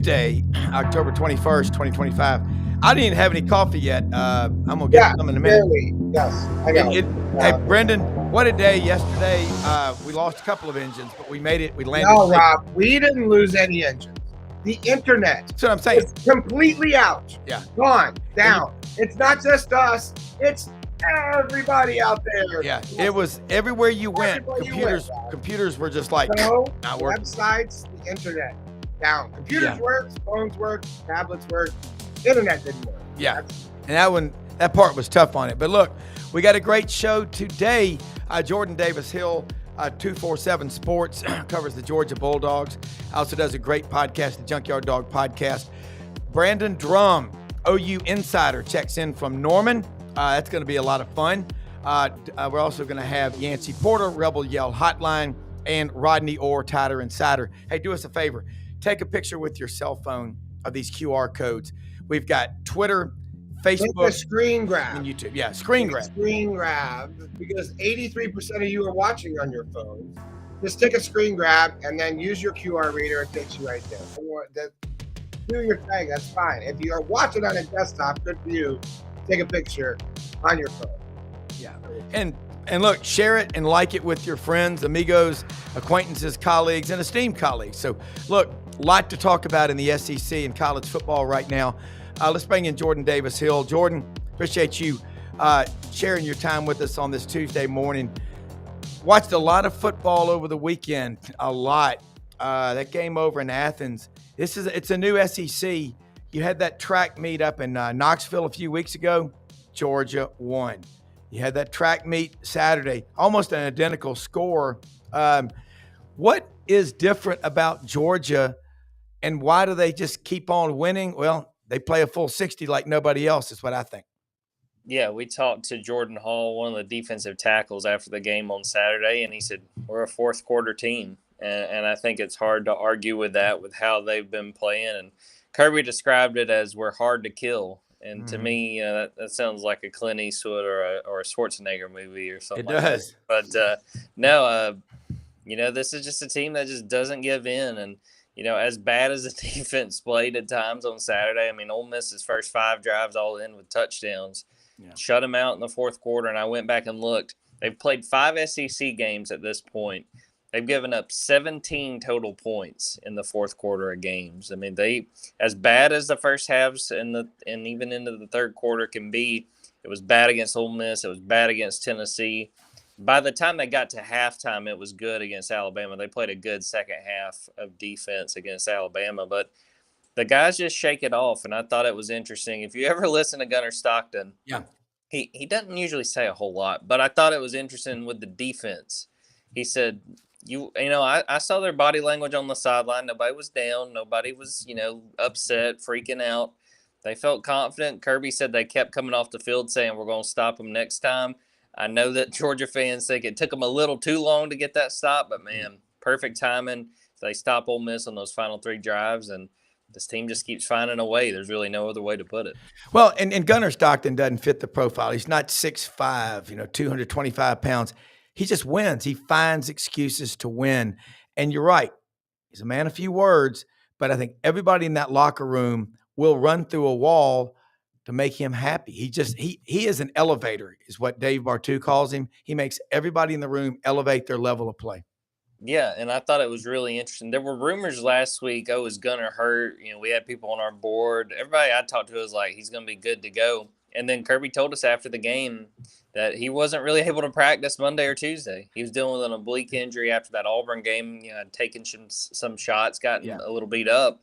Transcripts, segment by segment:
Tuesday, October 21st, 2025. I didn't even have any coffee yet. I'm going to get some in a minute. Barely. Yes, I know. Hey, Brendan, what a day yesterday. We lost a couple of engines, but we made it. We landed. No, Rob, we didn't lose any engines. The internet That's what I'm saying. is completely out. Yeah. Gone, down. It's not just us. It's everybody out there. Yeah, it was everywhere you went. Computers were just like, no, not working. Websites, the internet, down. Computers worked, phones worked, tablets worked. Internet didn't work. Yeah, and that part was tough on it. But look, we got a great show today. Jordan Davis Hill, 247 Sports, covers the Georgia Bulldogs. Also does a great podcast, the Junkyard Dog Podcast. Brandon Drumm, OU Insider, checks in from Norman. That's going to be a lot of fun. We're also going to have Yancy Porter, Rebel Yell Hotline, and Rodney Orr, TiderInsider. Hey, do us a favor. Take a picture with your cell phone of these QR codes. We've got Twitter, Facebook. Take a screen grab. And YouTube. Yeah, screen grab. Screen grab, because 83% of you are watching on your phones. Just take a screen grab and then use your QR reader. It takes you right there. Do your thing. That's fine. If you are watching on a desktop, good for you. Take a picture on your phone. Yeah. And look, share it and like it with your friends, amigos, acquaintances, colleagues, and esteemed colleagues. So look, a lot to talk about in the SEC and college football right now. Let's bring in Jordan Davis Hill. Jordan, appreciate you sharing your time with us on this Tuesday morning. Watched a lot of football over the weekend, a lot. That game over in Athens. It's a new SEC. You had that track meet up in Knoxville a few weeks ago. Georgia won. You had that track meet Saturday, almost an identical score. What is different about Georgia, and why do they just keep on winning? Well, they play a full 60 like nobody else, is what I think. Yeah, we talked to Jordan Hall, one of the defensive tackles, after the game on Saturday, and he said, we're a fourth quarter team. And I think it's hard to argue with that, with how they've been playing. And Kirby described it as we're hard to kill. And to me, that sounds like a Clint Eastwood or a Schwarzenegger movie or something. It does. But no, this is just a team that just doesn't give in. And, as bad as the defense played at times on Saturday, I mean, Ole Miss's first 5 drives all in with touchdowns. Yeah. Shut them out in the fourth quarter, and I went back and looked. They've played 5 SEC games at this point. They've given up 17 total points in the fourth quarter of games. I mean, they, as bad as the first halves and even into the third quarter can be, it was bad against Ole Miss. It was bad against Tennessee. By the time they got to halftime, it was good against Alabama. They played a good second half of defense against Alabama, but the guys just shake it off, and I thought it was interesting. If you ever listen to Gunnar Stockton, he doesn't usually say a whole lot, but I thought it was interesting with the defense. He said, I saw their body language on the sideline. Nobody was down. Nobody was, upset, freaking out. They felt confident. Kirby said they kept coming off the field saying, we're going to stop them next time. I know that Georgia fans think it took them a little too long to get that stop, but, man, perfect timing. They stop Ole Miss on those final 3 drives, and this team just keeps finding a way. There's really no other way to put it. Well, and Gunnar Stockton doesn't fit the profile. He's not 6'5", 225 pounds. He just wins. He finds excuses to win. And you're right. He's a man of few words, but I think everybody in that locker room will run through a wall to make him happy. He is an elevator, is what Dave Bartu calls him. He makes everybody in the room elevate their level of play. Yeah, and I thought it was really interesting. There were rumors last week, is Gunnar hurt? We had people on our board. Everybody I talked to was like, he's going to be good to go. And then Kirby told us after the game that he wasn't really able to practice Monday or Tuesday. He was dealing with an oblique injury after that Auburn game. Had taken some shots, gotten a little beat up,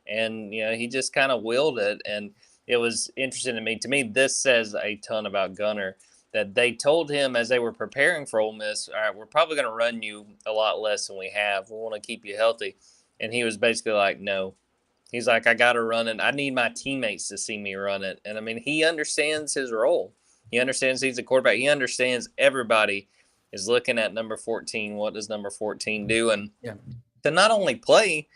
and he just kind of willed it. And it was interesting to me. To me, this says a ton about Gunnar, that they told him as they were preparing for Ole Miss, all right, we're probably going to run you a lot less than we have. We want to keep you healthy. And he was basically like, no. He's like, I got to run it. I need my teammates to see me run it. And, I mean, he understands his role. He understands he's a quarterback. He understands everybody is looking at number 14. What does number 14 do? And to not only play,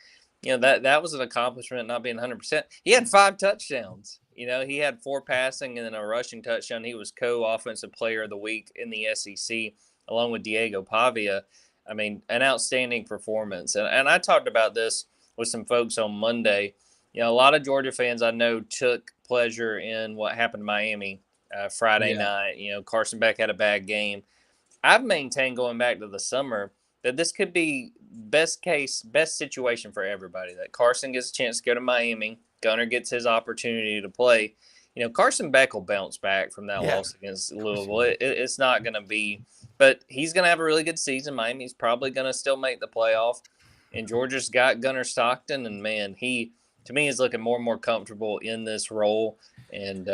that was an accomplishment, not being 100%. He had 5 touchdowns. He had 4 passing and then a rushing touchdown. He was co-offensive player of the week in the SEC, along with Diego Pavia. I mean, an outstanding performance. And I talked about this with some folks on Monday. a lot of Georgia fans I know took pleasure in what happened to Miami Friday night. Carson Beck had a bad game. I've maintained going back to the summer that this could be best situation for everybody. That Carson gets a chance to go to Miami. Gunner gets his opportunity to play. Carson Beck will bounce back from that loss against Louisville. It's not going to be, but he's going to have a really good season. Miami's probably going to still make the playoff. And Georgia's got Gunner Stockton, and man, he to me is looking more and more comfortable in this role. And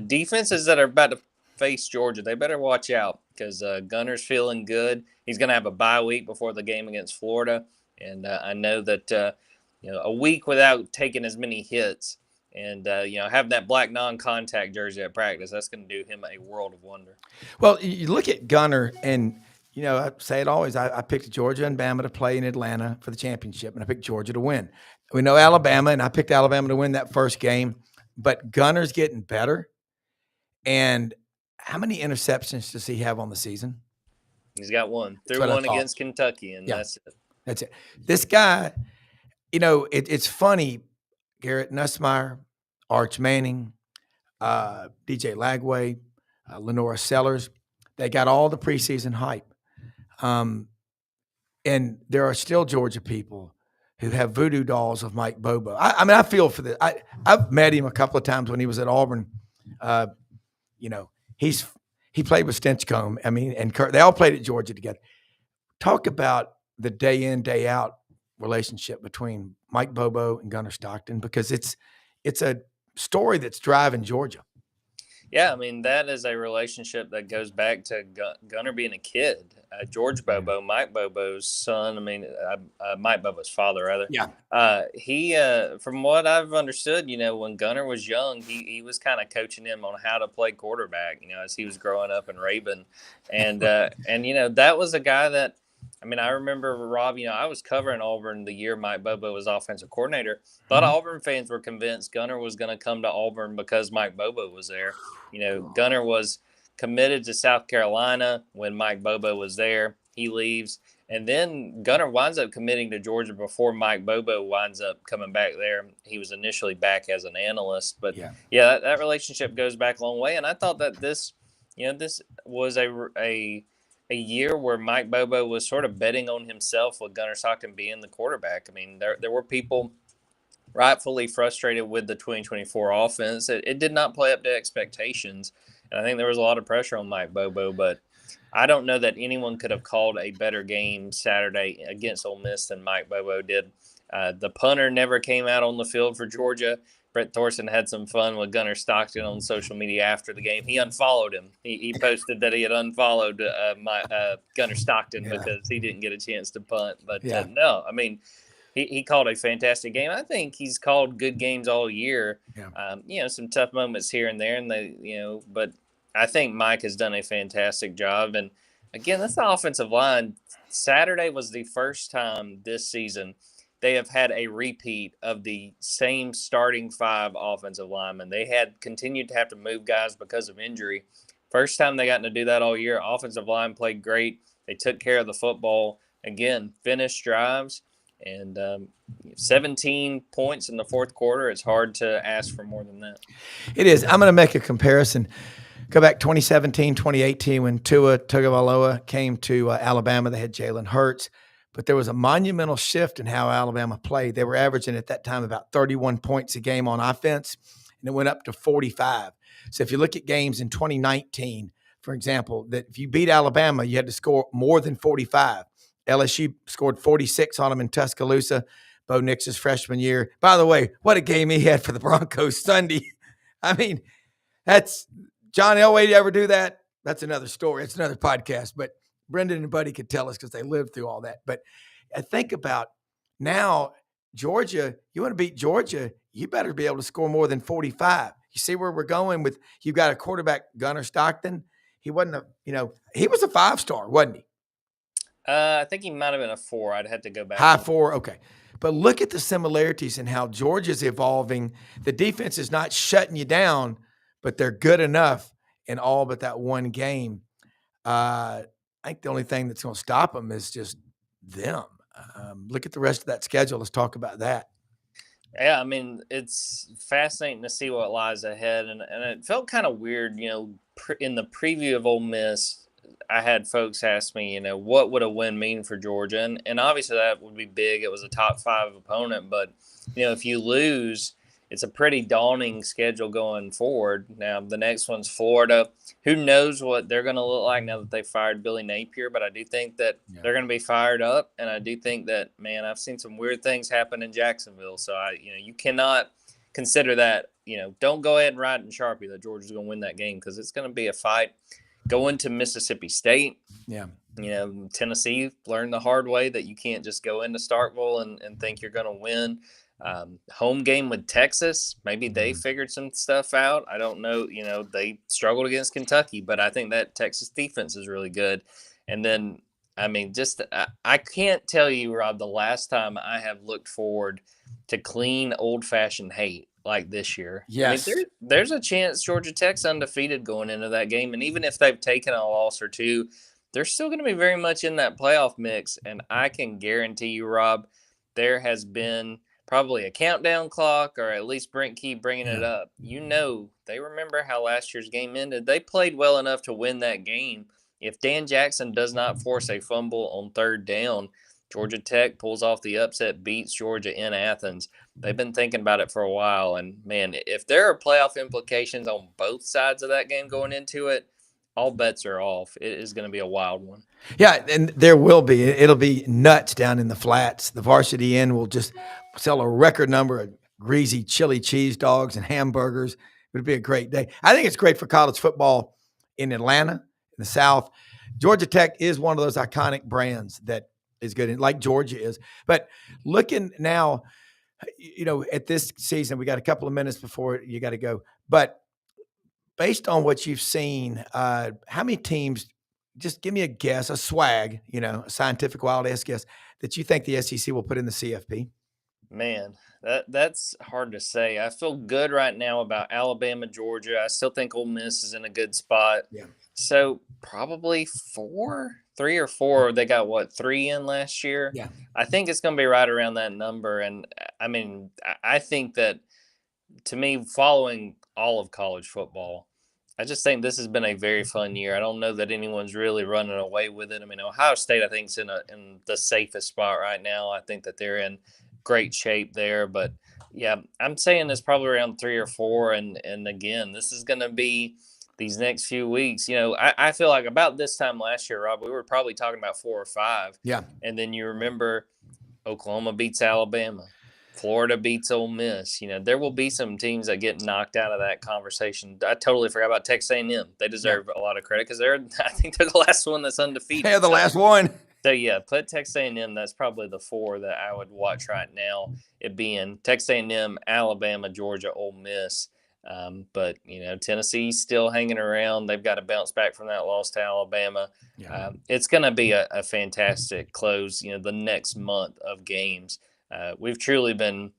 defenses that are about to face Georgia, they better watch out because Gunner's feeling good. He's going to have a bye week before the game against Florida, and I know that a week without taking as many hits and having that black non-contact jersey at practice, that's going to do him a world of wonder. Well, you look at Gunner, and I say it always. I picked Georgia and Bama to play in Atlanta for the championship, and I picked Georgia to win. We know Alabama, and I picked Alabama to win that first game. But Gunner's getting better. And how many interceptions does he have on the season? He's got one. Threw one against Kentucky, and that's it. That's it. This guy, it's funny. Garrett Nussmeier, Arch Manning, DJ Lagway, Lenora Sellers, they got all the preseason hype. And there are still Georgia people who have voodoo dolls of Mike Bobo. I feel for this. I've met him a couple of times when he was at Auburn. He played with Stinchcomb. And Kurt, they all played at Georgia together. Talk about the day in, day out relationship between Mike Bobo and Gunner Stockton, because it's a story that's driving Georgia. Yeah, that is a relationship that goes back to Gunner being a kid. George Bobo, Mike Bobo's son. Mike Bobo's father, rather. Yeah. He, from what I've understood, when Gunner was young, he was kind of coaching him on how to play quarterback. As he was growing up in Rabun, and that was a guy that. I remember, Rob, I was covering Auburn the year Mike Bobo was offensive coordinator. A lot of Auburn fans were convinced Gunner was going to come to Auburn because Mike Bobo was there. Gunner was committed to South Carolina when Mike Bobo was there. He leaves. And then Gunner winds up committing to Georgia before Mike Bobo winds up coming back there. He was initially back as an analyst. But, that relationship goes back a long way. And I thought that this was a year where Mike Bobo was sort of betting on himself with Gunner Stockton being the quarterback. There were people rightfully frustrated with the 2024 offense. It did not play up to expectations, and I think there was a lot of pressure on Mike Bobo, but I don't know that anyone could have called a better game Saturday against Ole Miss than Mike Bobo did. The punter never came out on the field for Georgia. Brett Thorson had some fun with Gunner Stockton on social media after the game. He unfollowed him. He posted that he had unfollowed Gunner Stockton because he didn't get a chance to punt. But no, he called a fantastic game. I think he's called good games all year. Some tough moments here and there, and but I think Mike has done a fantastic job. And again, that's the offensive line. Saturday was the first time this season they have had a repeat of the same starting 5 offensive linemen. They had continued to have to move guys because of injury. First time they got to do that all year. Offensive line played great. They took care of the football. Again, finished drives. And 17 points in the fourth quarter. It's hard to ask for more than that. It is. I'm going to make a comparison. Go back 2017, 2018 when Tua Tagovailoa came to Alabama. They had Jalen Hurts. But there was a monumental shift in how Alabama played. They were averaging at that time about 31 points a game on offense, and it went up to 45. So if you look at games in 2019, for example, that if you beat Alabama, you had to score more than 45. LSU scored 46 on them in Tuscaloosa, Bo Nix's freshman year. By the way, what a game he had for the Broncos Sunday. That's John Elway ever do that? That's another story. It's another podcast, but Brendan and Buddy could tell us because they lived through all that. But I think about now, Georgia, you want to beat Georgia, you better be able to score more than 45. You see where we're going with, you've got a quarterback, Gunner Stockton. He wasn't he was a 5-star, wasn't he? I think he might have been a 4. I'd have to go back. High 4, okay. But look at the similarities in how Georgia's evolving. The defense is not shutting you down, but they're good enough in all but that one game. I think the only thing that's going to stop them is just them. Look at the rest of that schedule. Let's talk about that. Yeah, I mean, it's fascinating to see what lies ahead, and it felt kind of weird, in the preview of Ole Miss. I had folks ask me, what would a win mean for Georgia, and obviously that would be big. It was a top 5 opponent, but if you lose, it's a pretty daunting schedule going forward. Now the next one's Florida. Who knows what they're going to look like now that they fired Billy Napier? But I do think that they're going to be fired up, and I do think that, man, I've seen some weird things happen in Jacksonville. So you cannot consider that. Don't go ahead and write in Sharpie that Georgia's going to win that game, because it's going to be a fight. Going to Mississippi State. Yeah. Tennessee learned the hard way that you can't just go into Starkville and think you're going to win. Home game with Texas, maybe they figured some stuff out. I don't know. They struggled against Kentucky, but I think that Texas defense is really good. And then, I mean, I can't tell you, Rob, the last time I have looked forward to clean, old-fashioned hate like this year. Yes. I mean, there's a chance Georgia Tech's undefeated going into that game, and even if they've taken a loss or two, they're still going to be very much in that playoff mix. And I can guarantee you, Rob, there has been probably a countdown clock, or at least Brent Key bringing it up. They remember how last year's game ended. They played well enough to win that game. If Dan Jackson does not force a fumble on 3rd down, Georgia Tech pulls off the upset, beats Georgia in Athens. They've been thinking about it for a while. And, man, if there are playoff implications on both sides of that game going into it, all bets are off. It is going to be a wild one. Yeah, and there will be. It'll be nuts down in the flats. The Varsity Inn will just sell a record number of greasy chili cheese dogs and hamburgers. It'll be a great day. I think it's great for college football in Atlanta, in the South. Georgia Tech is one of those iconic brands that is good, like Georgia is. But looking now, at this season, we got a couple of minutes before you got to go. But based on what you've seen, how many teams, just give me a guess, a swag, a scientific wild ass guess, that you think the SEC will put in the CFP? Man, that's hard to say. I feel good right now about Alabama, Georgia. I still think Ole Miss is in a good spot. Yeah. So probably 3 or 4. They got 3 in last year. Yeah. I think it's going to be right around that number. And I mean, I think that, to me, following all of college football, I just think this has been a very fun year. I don't know that anyone's really running away with it. I mean, Ohio State, I think, is in the safest spot right now. I think that they're in great shape there. But, yeah, I'm saying it's probably around 3 or 4. And again, this is going to be these next few weeks. I feel like about this time last year, Rob, we were probably talking about 4 or 5. Yeah. And then you remember Oklahoma beats Alabama. Florida beats Ole Miss. There will be some teams that get knocked out of that conversation. I totally forgot about Texas A&M. They deserve a lot of credit, because I think they're the last one that's undefeated. They're the last one. So, yeah, put Texas A&M. That's probably the 4 that I would watch right now. It being Texas A&M, Alabama, Georgia, Ole Miss. But, Tennessee's still hanging around. They've got to bounce back from that loss to Alabama. Yeah. It's going to be a fantastic close, the next month of games. We've truly been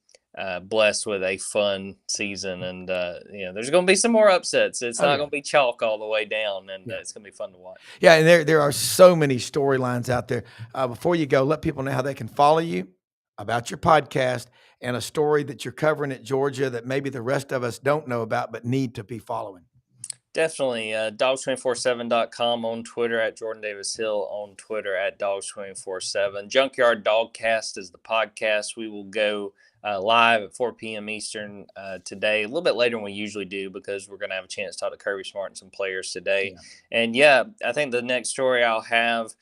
blessed with a fun season, and there's going to be some more upsets. It's not going to be chalk all the way down, and it's going to be fun to watch. Yeah, and there are so many storylines out there. Before you go, let people know how they can follow you, about your podcast, and a story that you're covering at Georgia that maybe the rest of us don't know about but need to be following. Definitely. Dogs247.com on Twitter, at Jordan Davis Hill on Twitter, at Dogs247. Junkyard Dogcast is the podcast. We will go live at 4 p.m. Eastern today, a little bit later than we usually do, because we're going to have a chance to talk to Kirby Smart and some players today. Yeah. And, I think the next story I'll have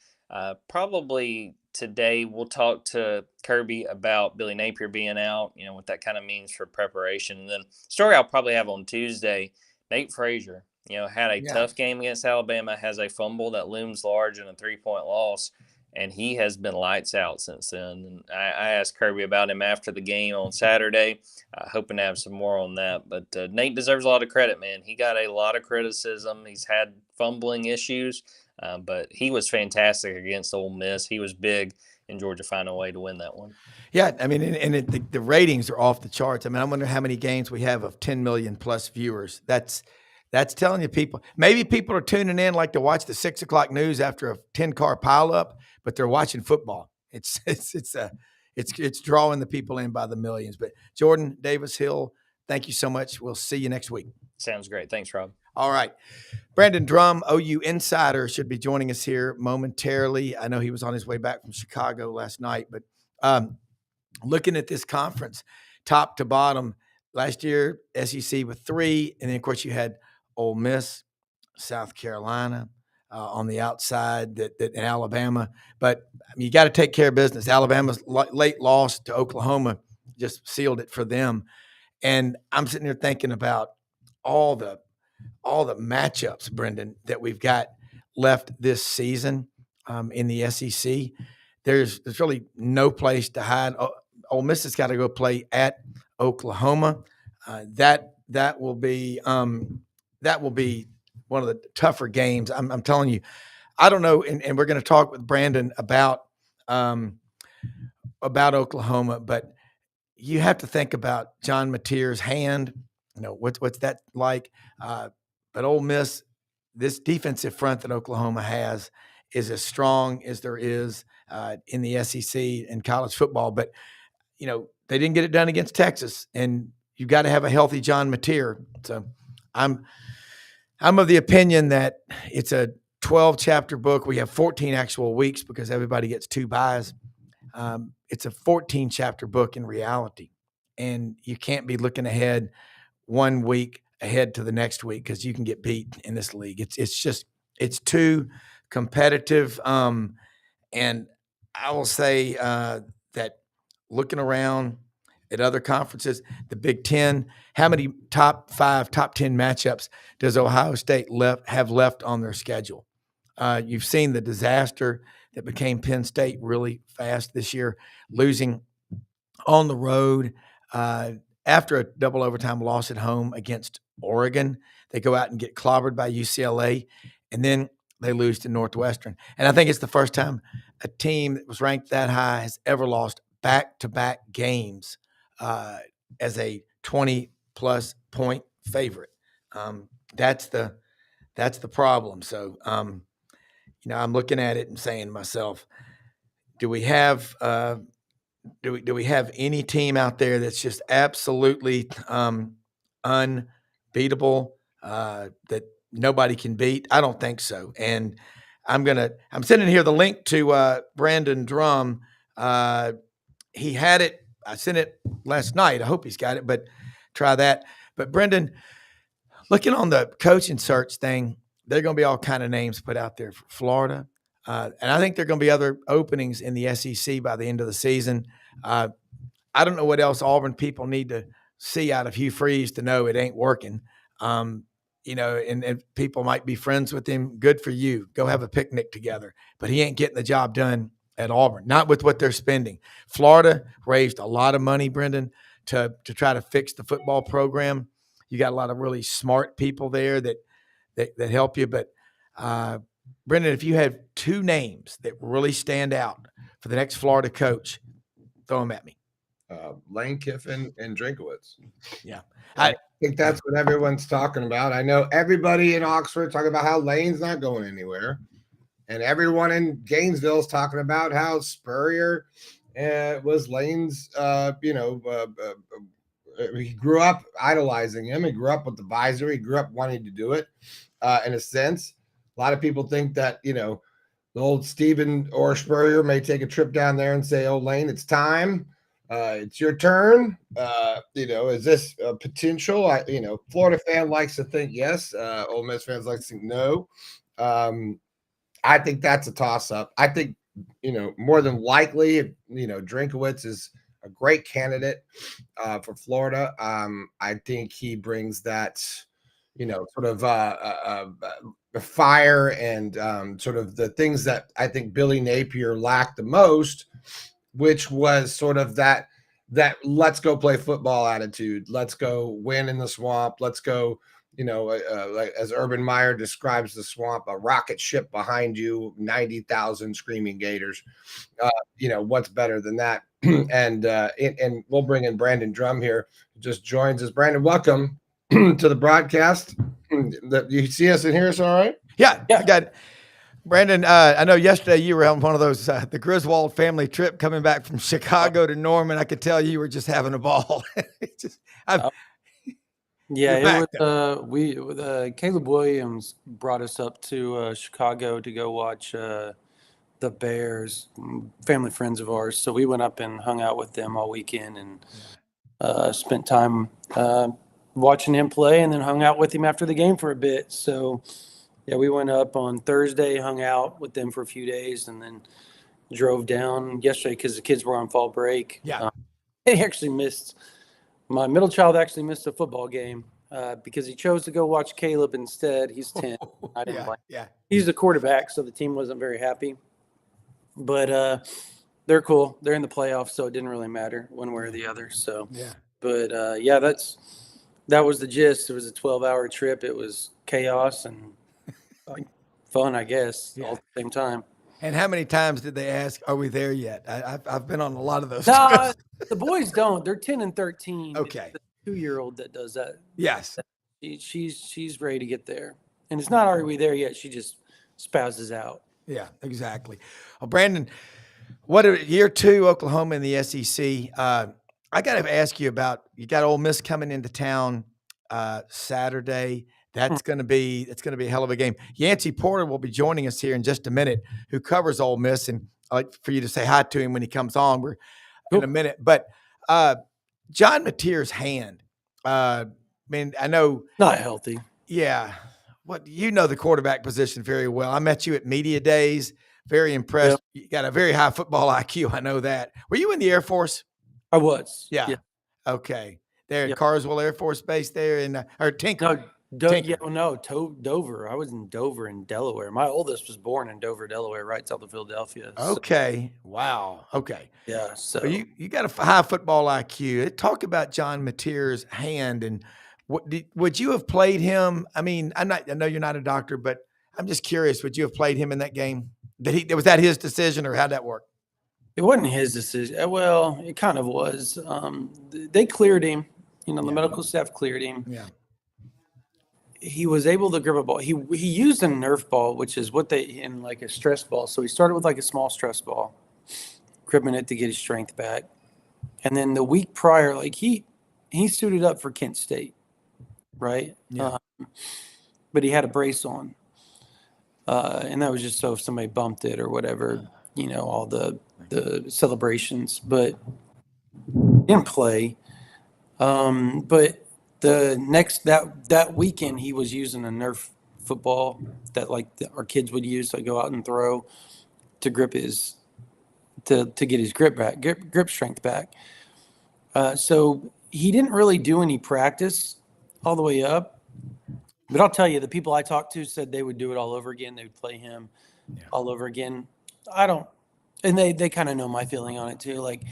probably today, we'll talk to Kirby about Billy Napier being out, what that kind of means for preparation. And then story I'll probably have on Tuesday, Nate Frazier. Had a tough game against Alabama, has a fumble that looms large in a 3-point loss, and he has been lights out since then. And I asked Kirby about him after the game on Saturday, hoping to have some more on that. But Nate deserves a lot of credit, man. He got a lot of criticism. He's had fumbling issues, but he was fantastic against Ole Miss. He was big, and Georgia found a way to win that one. Yeah, I mean, the ratings are off the charts. I mean, I wonder how many games we have of 10 million plus viewers. That's telling you people. Maybe people are tuning in like to watch the 6 o'clock news after a 10-car pileup, but they're watching football. It's it's drawing the people in by the millions. But Jordan Davis Hill, thank you so much. We'll see you next week. Sounds great. Thanks, Rob. All right. Brandon Drumm, OU Insider, should be joining us here momentarily. I know he was on his way back from Chicago last night, but looking at this conference, top to bottom, last year, SEC with 3, and then, of course, you had Ole Miss, South Carolina on the outside, that in Alabama. But I mean, you got to take care of business. Alabama's late loss to Oklahoma just sealed it for them. And I'm sitting here thinking about all the matchups, Brendan, that we've got left this season in the SEC. There's really no place to hide. Ole Miss has got to go play at Oklahoma. That will be one of the tougher games. I'm telling you. I don't know, and we're going to talk with Brandon about Oklahoma, but you have to think about John Mateer's hand. You know, what's that like? But Ole Miss, this defensive front that Oklahoma has is as strong as there is in the SEC and college football. But, you know, they didn't get it done against Texas, and you've got to have a healthy John Mateer. So I'm of the opinion that it's a 12-chapter book. We have 14 actual weeks because everybody gets 2 buys. It's a 14-chapter book in reality, and you can't be looking ahead 1 week ahead to the next week because you can get beat in this league. It's too competitive. And I will say that looking around at other conferences, the Big Ten, how many top 5, top 10 matchups does Ohio State have left on their schedule? You've seen the disaster that became Penn State really fast this year, losing on the road after a double overtime loss at home against Oregon. They go out and get clobbered by UCLA, and then they lose to Northwestern. And I think it's the first time a team that was ranked that high has ever lost back-to-back games as a 20-plus point favorite. That's the problem. So, you know, I'm looking at it and saying to myself, do we have any team out there that's just absolutely unbeatable that nobody can beat? I don't think so. And I'm sending here the link to Brandon Drumm. He had it. I sent it last night. I hope he's got it, but try that. But Brendan, looking on the coaching search thing, there are going to be all kind of names put out there for Florida. And I think there are going to be other openings in the SEC by the end of the season. I don't know what else Auburn people need to see out of Hugh Freeze to know it ain't working. You know, and people might be friends with him. Good for you. Go have a picnic together. But he ain't getting the job done at Auburn, not with what they're spending. Florida raised a lot of money, Brendan, to try to fix the football program. You got a lot of really smart people there that help you. But Brendan, if you have 2 names that really stand out for the next Florida coach, throw them at me. Lane Kiffin and Drinkowitz. Yeah. I think that's what everyone's talking about. I know everybody in Oxford talking about how Lane's not going anywhere. And everyone in Gainesville is talking about how Spurrier was Lane's, he grew up idolizing him. He grew up with the visor. He grew up wanting to do it in a sense. A lot of people think that, you know, the old Stephen or Spurrier may take a trip down there and say, oh, Lane, it's time. It's your turn. You know, is this a potential? Florida fan likes to think yes. Ole Miss fans like to think no. I think that's a toss-up. I think, you know, more than likely, you know, Drinkowitz is a great candidate for Florida. I think he brings that, you know, sort of the fire and sort of the things that I think Billy Napier lacked the most, which was sort of that let's go play football attitude. Let's go win in the swamp. Let's go, you know, like as Urban Meyer describes the swamp, a rocket ship behind you, 90,000 screaming gators. You know, what's better than that? And we'll bring in Brandon Drumm here, who just joins us. Brandon, welcome to the broadcast. You see us and hear us all right? Yeah. I got it. Brandon, I know yesterday you were on one of those, the Griswold family trip coming back from Chicago to Norman. I could tell you were just having a ball. Yeah, You're it back, was. Caleb Williams brought us up to Chicago to go watch the Bears, family friends of ours. So we went up and hung out with them all weekend and spent time watching him play, and then hung out with him after the game for a bit. So yeah, we went up on Thursday, hung out with them for a few days, and then drove down yesterday because the kids were on fall break. Yeah. They actually missed. My middle child actually missed a football game because he chose to go watch Caleb instead. He's 10. I didn't like. Yeah. He's the quarterback, so the team wasn't very happy. But they're cool. They're in the playoffs, so it didn't really matter one way or the other. So Yeah. But yeah, that was the gist. It was a 12-hour trip. It was chaos and fun, I guess, all at the same time. And how many times did they ask, "Are we there yet?" I've been on a lot of those. No, the boys don't. They're 10 and 13. Okay. It's the 2-year-old that does that. Yes. She's ready to get there, and it's not "Are we there yet?" She just spouses out. Yeah, exactly. Well, Brandon, year 2 Oklahoma in the SEC? I got to ask you about. You got Ole Miss coming into town Saturday. It's going to be a hell of a game. Yancy Porter will be joining us here in just a minute, who covers Ole Miss, and I'd like for you to say hi to him when he comes on. We're in a minute, but John Mateer's hand. I know Not healthy. Yeah, you know the quarterback position very well. I met you at media days. Very impressed. Yep. You got a very high football IQ. I know that. Were you in the Air Force? I was. Yeah. Okay. There at Carswell Air Force Base there or Tinker. Dover. I was in Dover in Delaware. My oldest was born in Dover, Delaware, right south of Philadelphia. Okay. So. Wow. Okay. Yeah. So you got a high football IQ. Talk about John Mateer's hand, and would you have played him? I mean, I know you're not a doctor, but I'm just curious. Would you have played him in that game? Was that his decision, or how'd that work? It wasn't his decision. Well, it kind of was. They cleared him. The medical staff cleared him. Yeah. He was able to grip a ball. He used a Nerf ball, which is what in like a stress ball. So he started with like a small stress ball, gripping it to get his strength back. And then the week prior, like he suited up for Kent State, right? Yeah. But he had a brace on. And that was just so if somebody bumped it or whatever, all the celebrations. But didn't play. But the next that weekend he was using a Nerf football that our kids would use to go out and throw to grip to get his grip strength back. So he didn't really do any practice all the way up. But I'll tell you, the people I talked to said they would do it all over again. They would play him all over again. I don't, and they kind of know my feeling on it too. Like,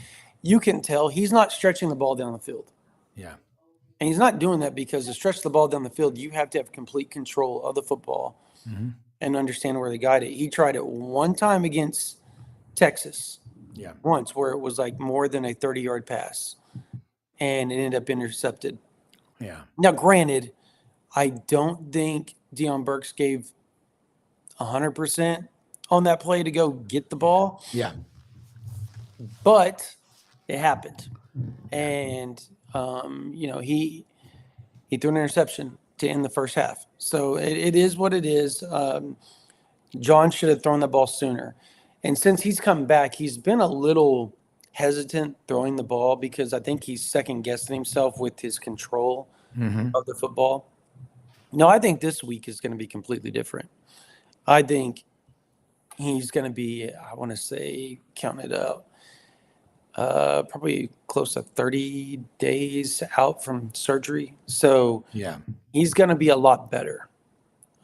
you can tell he's not stretching the ball down the field. Yeah. And he's not doing that because to stretch the ball down the field, you have to have complete control of the football and understand where to guide it. He tried it one time against Texas. Yeah. Once, where it was like more than a 30-yard pass, and it ended up intercepted. Yeah. Now, granted, I don't think Deion Burks gave 100% on that play to go get the ball. Yeah. But it happened. And, he threw an interception to end the first half. So it is what it is. John should have thrown the ball sooner. And since he's come back, he's been a little hesitant throwing the ball because I think he's second-guessing himself with his control of the football. No, I think this week is going to be completely different. I think he's going to be, I want to say, count it up, probably close to 30 days out from surgery. So he's going to be a lot better.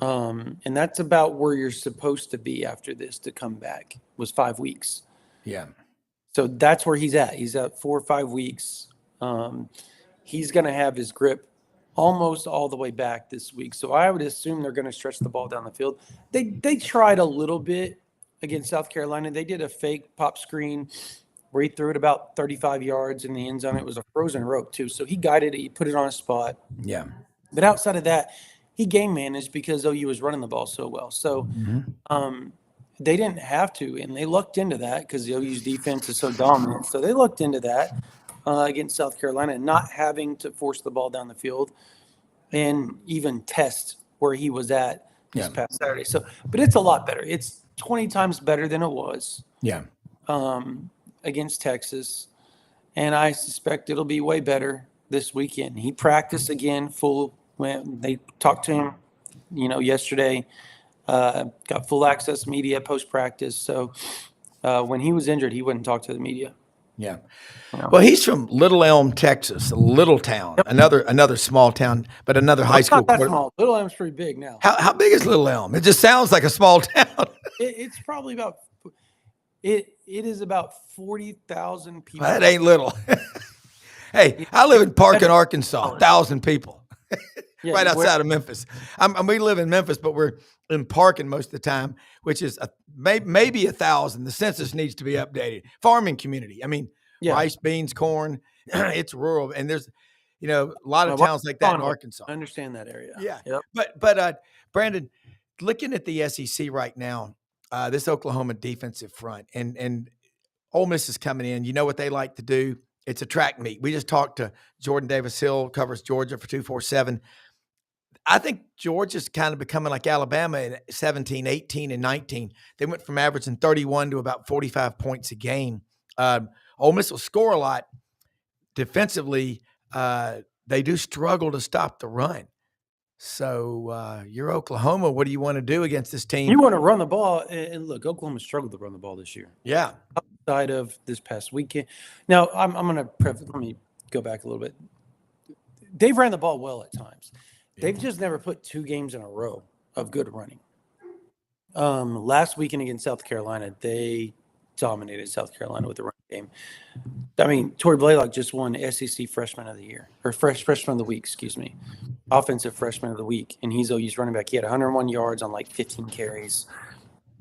And that's about where you're supposed to be after this to come back, was 5 weeks. Yeah. So that's where he's at. He's at 4 or 5 weeks. He's going to have his grip almost all the way back this week. So I would assume they're going to stretch the ball down the field. They tried a little bit against South Carolina. They did a fake pop screen where he threw it about 35 yards in the end zone. It was a frozen rope too. So he guided it. He put it on a spot. Yeah. But outside of that, he game managed because OU was running the ball so well. So they didn't have to, and they looked into that because the OU's defense is so dominant. So they looked into that against South Carolina, not having to force the ball down the field and even test where he was at this past Saturday. So, but it's a lot better. It's 20 times better than it was against Texas, and I suspect it'll be way better this weekend. He practiced again full when they talked to him, yesterday. Got full access media post practice. So when he was injured, he wouldn't talk to the media. Yeah. Well, he's from Little Elm, Texas, a little town, another small town, but another high school. Not that small. Little Elm's pretty big now. How big is Little Elm? It just sounds like a small town. It's probably about it is about 40,000 people. That ain't little. Hey, I live in Parkin, Arkansas, 1,000 people, right outside of Memphis. We live in Memphis, but we're in Parkin most of the time, which is maybe 1,000. The census needs to be updated. Farming community. I mean, rice, beans, corn. It's rural, and there's, a lot of towns like that in Arkansas. I understand that area. Yeah. Yep. But Brandon, looking at the SEC right now, this Oklahoma defensive front, and Ole Miss is coming in. You know what they like to do? It's a track meet. We just talked to Jordan Davis-Hill, covers Georgia for 247. I think Georgia's kind of becoming like Alabama in 17, 18, and 19. They went from averaging 31 to about 45 points a game. Ole Miss will score a lot. Defensively, they do struggle to stop the run. So you're Oklahoma. What do you want to do against this team? You want to run the ball. And look, Oklahoma struggled to run the ball this year. Yeah. Outside of this past weekend. Now, I'm going to let me go back a little bit. They've ran the ball well at times. They've just never put 2 games in a row of good running. Last weekend against South Carolina, they dominated South Carolina with the running game. I mean, Torrey Blaylock just won SEC Freshman of the Year, or Freshman of the Week, excuse me, Offensive Freshman of the Week, and he's OU's running back. He had 101 yards on like 15 carries.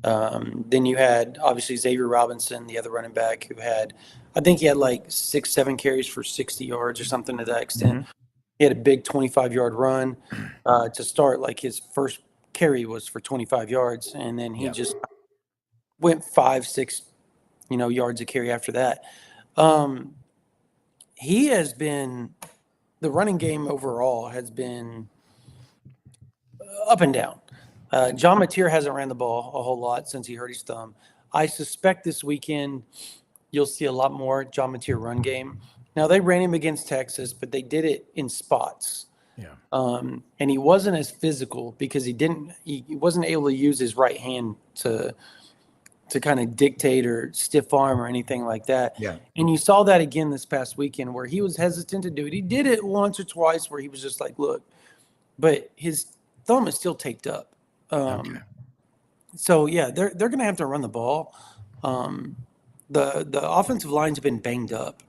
Then you had, obviously, Xavier Robinson, the other running back, who had, I think he had like 6-7 carries for 60 yards or something to that extent. Mm-hmm. He had a big 25-yard run to start. Like his first carry was for 25 yards, and then he just went 5-6, yards a carry after that. He has been – the running game overall has been up and down. John Mateer hasn't ran the ball a whole lot since he hurt his thumb. I suspect this weekend you'll see a lot more John Mateer run game. Now, they ran him against Texas, but they did it in spots. Yeah. And he wasn't as physical because he wasn't able to use his right hand to kind of dictate or stiff arm or anything like that. Yeah. And you saw that again this past weekend where he was hesitant to do it. He did it once or twice where he was just like, look, but his thumb is still taped up. So, yeah, they're going to have to run the ball. The offensive lines have been banged up.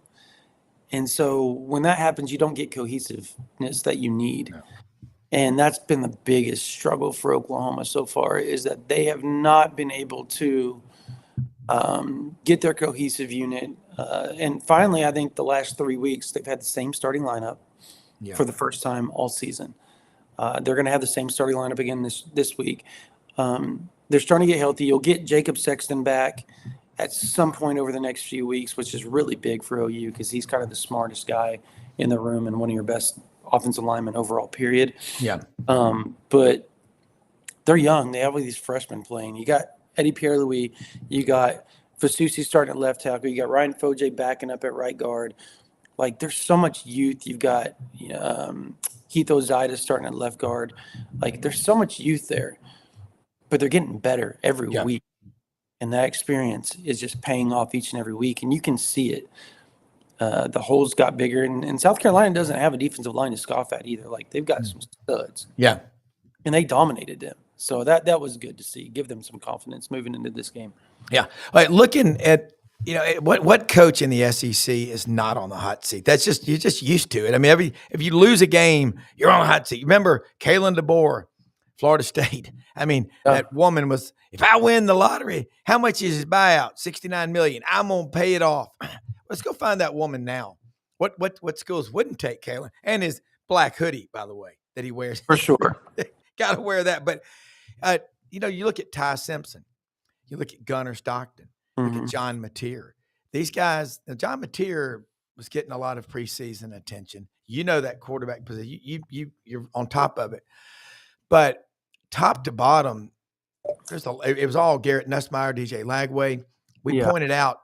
And so when that happens, you don't get cohesiveness that you need. No. And that's been the biggest struggle for Oklahoma so far, is that they have not been able to get their cohesive unit. And finally, I think the last 3 weeks, they've had the same starting lineup for the first time all season. They're going to have the same starting lineup again this week. They're starting to get healthy. You'll get Jacob Sexton back at some point over the next few weeks, which is really big for OU because he's kind of the smartest guy in the room and one of your best offensive linemen overall, period. Yeah. But they're young. They have all these freshmen playing. You got Eddie Pierre-Louis. You got Fasusi starting at left tackle. You got Ryan Foje backing up at right guard. Like, there's so much youth. You've got Heath Ozida starting at left guard. Like, there's so much youth there. But they're getting better every week. And that experience is just paying off each and every week. And you can see it. The holes got bigger. And South Carolina doesn't have a defensive line to scoff at either. Like, they've got some studs. Yeah. And they dominated them. So that was good to see. Give them some confidence moving into this game. Yeah. All right, looking at, what coach in the SEC is not on the hot seat? That's just, you're just used to it. I mean, if you lose a game, you're on the hot seat. Remember Kalen DeBoer, Florida State. I mean, that woman was, if I win the lottery, how much is his buyout? $69 million. I'm going to pay it off. Let's go find that woman now. What schools wouldn't take Kalen? And his black hoodie, by the way, that he wears. For sure. Got to wear that. But, you look at Ty Simpson. You look at Gunnar Stockton. Look at John Mateer. These guys. Now John Mateer was getting a lot of preseason attention. You know that quarterback position. You're on top of it. But top to bottom, it was all Garrett Nussmeier, DJ Lagway. We pointed out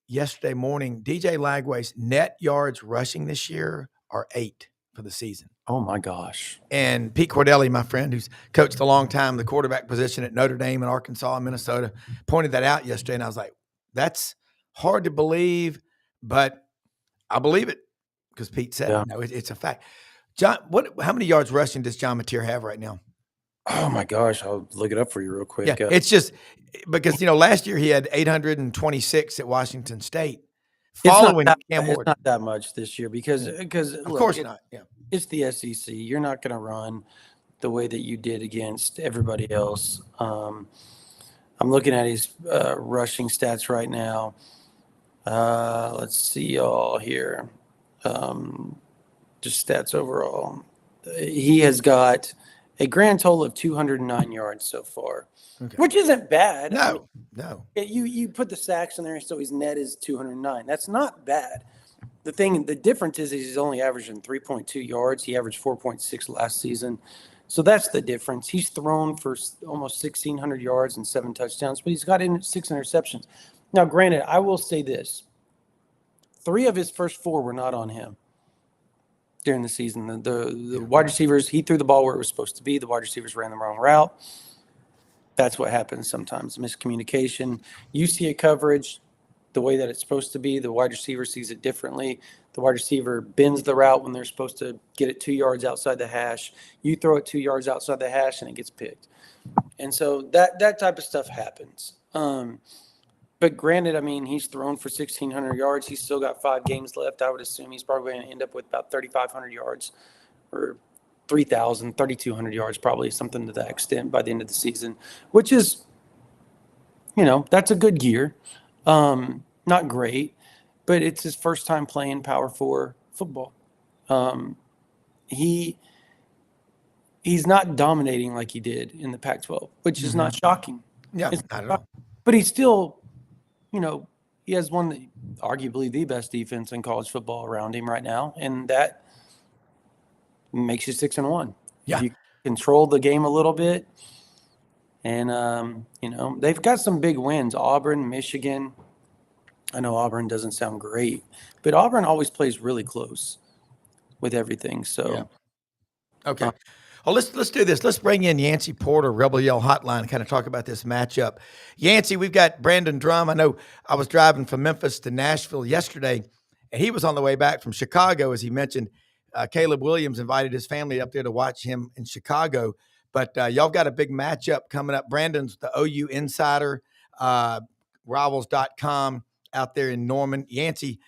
yesterday morning, DJ Lagway's net yards rushing this year are 8 for the season. Oh my gosh. And Pete Cordelli, my friend, who's coached a long time the quarterback position at Notre Dame and Arkansas and Minnesota, pointed that out yesterday. And I was like, that's hard to believe, but I believe it because Pete said it. No, it's a fact. John, how many yards rushing does John Mateer have right now? Oh my gosh, I'll look it up for you real quick. Yeah, it's just because last year he had 826 at Washington State. Following Cam Ward, it's not that much this year because of course not. Yeah, it's the SEC. You're not going to run the way that you did against everybody else. I'm looking at his rushing stats right now. Let's see all here. Just stats overall. He has got a grand total of 209 yards so far, which isn't bad. No. You put the sacks in there, so his net is 209. That's not bad. The difference is he's only averaging 3.2 yards. He averaged 4.6 last season. So that's the difference. He's thrown for almost 1,600 yards and 7 touchdowns, but he's got 6 interceptions. Now, granted, I will say this. 3 of his first 4 were not on him during the season. The wide receivers, he threw the ball where it was supposed to be. The wide receivers ran the wrong route. That's what happens sometimes, miscommunication. You see a coverage the way that it's supposed to be. The wide receiver sees it differently. The wide receiver bends the route when they're supposed to get it 2 yards outside the hash. You throw it 2 yards outside the hash, and it gets picked. And so that type of stuff happens. But granted, I mean, he's thrown for 1,600 yards. He's still got 5 games left. I would assume he's probably going to end up with about 3,500 yards or 3,000, 3,200 yards, probably something to that extent by the end of the season, which is, that's a good year. Not great, but it's his first time playing Power 4 football. He's not dominating like he did in the Pac-12, which is not shocking. Yeah, not at all. But he's still, he has arguably the best defense in college football around him right now, and that makes you 6-1. Yeah, you control the game a little bit, and they've got some big wins. Auburn, Michigan. I know Auburn doesn't sound great, but Auburn always plays really close with everything. So, okay. Well, let's do this. Let's bring in Yancy Porter, Rebel Yell Hotline, and kind of talk about this matchup. Yancy, we've got Brandon Drumm. I know I was driving from Memphis to Nashville yesterday, and he was on the way back from Chicago, as he mentioned. Caleb Williams invited his family up there to watch him in Chicago. But y'all got a big matchup coming up. Brandon's the OU Insider, Rivals.com out there in Norman. Yancy,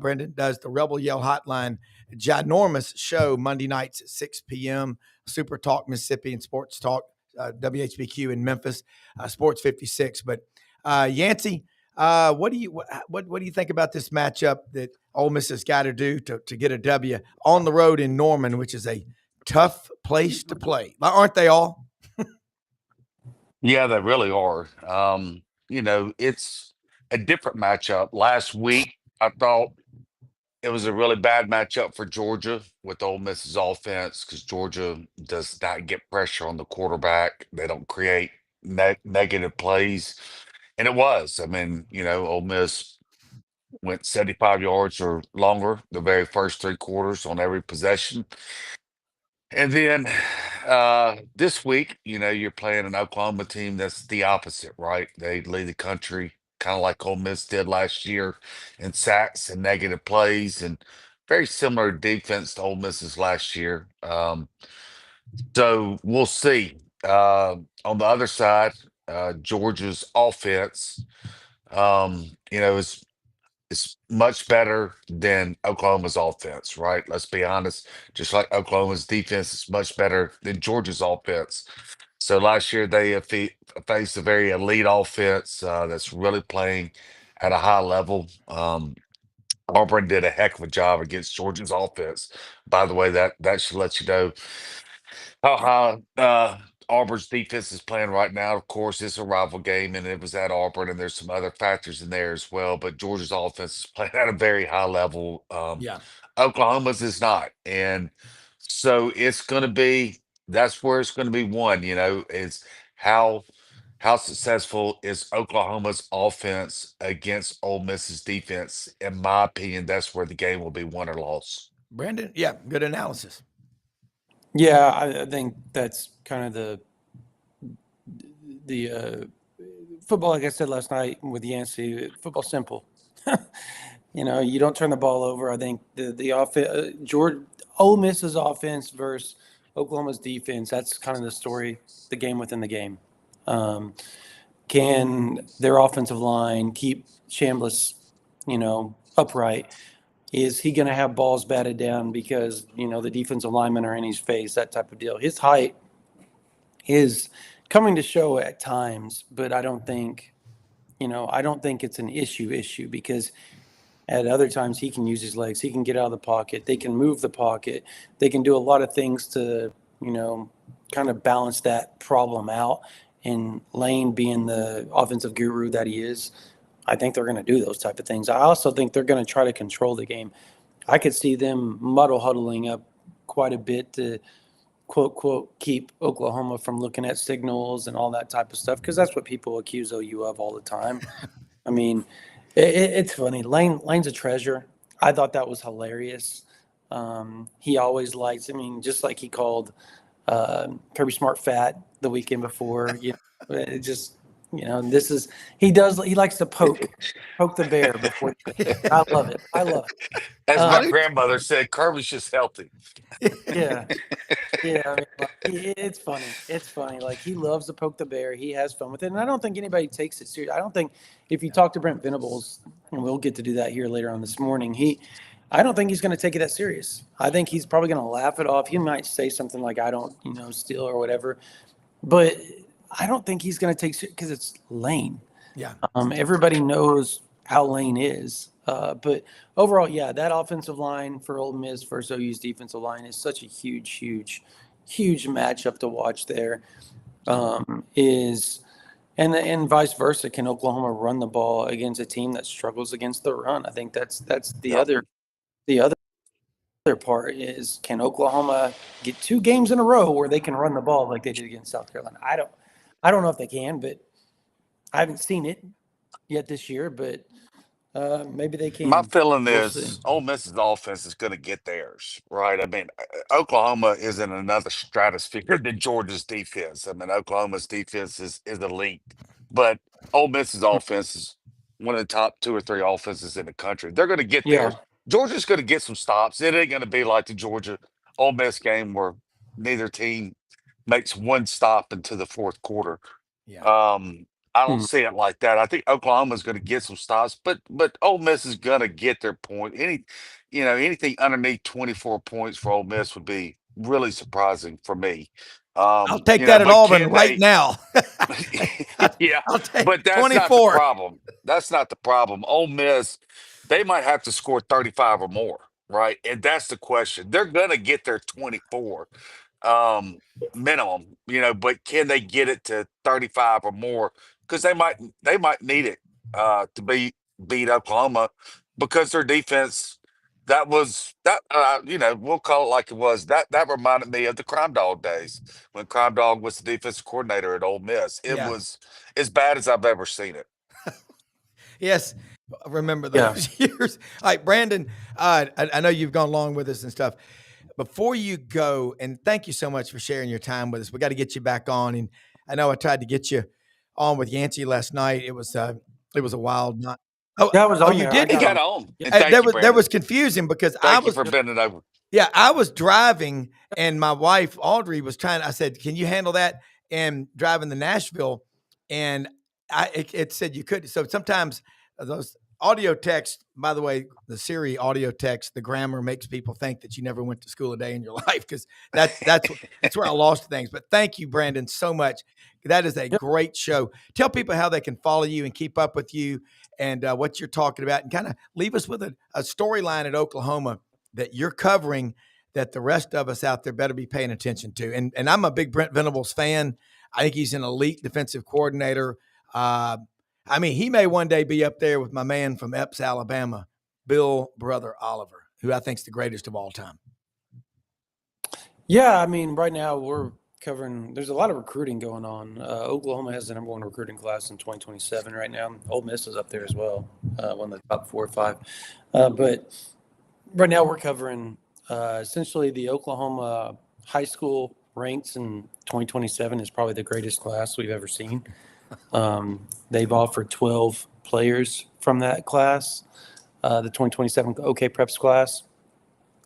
Brendan, does the Rebel Yell Hotline, ginormous show Monday nights at 6 p.m., Super Talk Mississippi and Sports Talk, WHBQ in Memphis, Sports 56. But Yancy, what do you think about this matchup that Ole Miss has got to do to get a W on the road in Norman, which is a tough place to play? Aren't they all? Yeah, they really are. It's a different matchup. Last week, I thought it was a really bad matchup for Georgia with Ole Miss's offense because Georgia does not get pressure on the quarterback. They don't create negative plays. And it was. I mean, Ole Miss went 75 yards or longer the very first 3 quarters on every possession. And then this week, you're playing an Oklahoma team that's the opposite, right? They lead the country kind of like Ole Miss did last year in sacks and negative plays, and very similar defense to Ole Miss's last year. So we'll see. On the other side, Georgia's offense, is much better than Oklahoma's offense, right? Let's be honest. Just like Oklahoma's defense is much better than Georgia's offense. So last year they faced a very elite offense that's really playing at a high level. Auburn did a heck of a job against Georgia's offense. By the way, that should let you know how high Auburn's defense is playing right now. Of course, it's a rival game, and it was at Auburn, and there's some other factors in there as well. But Georgia's offense is playing at a very high level. Yeah. Oklahoma's is not, and so it's going to be. That's where it's going to be won. Is how successful is Oklahoma's offense against Ole Miss's defense? In my opinion, that's where the game will be won or lost. Brandon, yeah, good analysis. Yeah, I think that's kind of the football. Like I said last night with Yancy, football simple. You don't turn the ball over. I think the offense, Ole Miss's offense versus Oklahoma's defense. That's kind of the story, the game within the game. Can their offensive line keep Chambliss, upright? Is he going to have balls batted down because, the defensive linemen are in his face, that type of deal? His height is coming to show at times, but I don't think it's an issue because at other times he can use his legs. He can get out of the pocket. They can move the pocket. They can do a lot of things to, kind of balance that problem out. And Lane being the offensive guru that he is, I think they're going to do those type of things. I also think they're going to try to control the game. I could see them huddling up quite a bit to, quote, keep Oklahoma from looking at signals and all that type of stuff, because that's what people accuse OU of all the time. I mean, it's funny. Lane's a treasure. I thought that was hilarious. He always likes, just like he called Kirby Smart fat the weekend before. It just – he likes to poke the bear before. I love it. As my grandmother said, Kirby's just healthy. Yeah. It's funny. Like, he loves to poke the bear. He has fun with it. And I don't think anybody takes it serious. I don't think if you talk to Brent Venables, and we'll get to do that here later on this morning, I don't think he's going to take it that serious. I think he's probably going to laugh it off. He might say something like, I don't, steal or whatever. But I don't think he's going to take it because it's Lane. Yeah. Everybody knows how Lane is. But overall, yeah, that offensive line for Ole Miss versus OU's defensive line is such a huge matchup to watch there. And vice versa. Can Oklahoma run the ball against a team that struggles against the run? I think that's the other part is, can Oklahoma get 2 games in a row where they can run the ball like they did against South Carolina? I don't know if they can, but I haven't seen it yet this year, but maybe they can. My feeling We'll is see. Ole Miss's offense is going to get theirs, right? Oklahoma is in another stratosphere than Georgia's defense. Oklahoma's defense is elite, but Ole Miss's offense is one of the top 2 or 3 offenses in the country. They're going to get theirs. Georgia's going to get some stops. It ain't going to be like the Georgia Ole Miss game where neither team makes one stop into the fourth quarter. Yeah. I don't see it like that. I think Oklahoma's going to get some stops, but Ole Miss is going to get their point. Anything underneath 24 points for Ole Miss would be really surprising for me. I'll take that at Auburn right now. Yeah, I'll take but that's 24. not the problem. That's not the problem. Ole Miss, they might have to score 35 or more, right? And that's the question. They're going to get their 24 minimum, but can they get it to 35 or more? Because they might need it to beat Oklahoma, because their defense, we'll call it like it was. That reminded me of the Crime Dog days when Crime Dog was the defensive coordinator at Ole Miss. It was as bad as I've ever seen it. Yes, I remember those years. All right, Brandon, I know you've gone along with us and stuff. Before you go, and thank you so much for sharing your time with us. We got to get you back on, and I know I tried to get you on with Yancy last night. It was a wild night. That was on you there. did. He got on. There was confusing because Thank you for bending over. Yeah, I was driving, and my wife Audrey was trying. I said, "Can you handle that?" And driving to Nashville, and it said you could. So sometimes those audio text, by the way, the Siri audio text, the grammar makes people think that you never went to school a day in your life, because that's where I lost things. But thank you, Brandon, so much. That is a great show. Tell people how they can follow you and keep up with you and what you're talking about, and kind of leave us with a storyline at Oklahoma that you're covering that the rest of us out there better be paying attention to. And I'm a big Brent Venables fan. I think he's an elite defensive coordinator. He may one day be up there with my man from Epps, Alabama, Bill Brother Oliver, who I think is the greatest of all time. Yeah, right now we're covering – there's a lot of recruiting going on. Oklahoma has the number 1 recruiting class in 2027 right now. Ole Miss is up there as well, one of the top 4 or 5. But right now we're covering essentially the Oklahoma high school ranks in 2027 is probably the greatest class we've ever seen. They've offered 12 players from that class, the 2027 OK Preps class.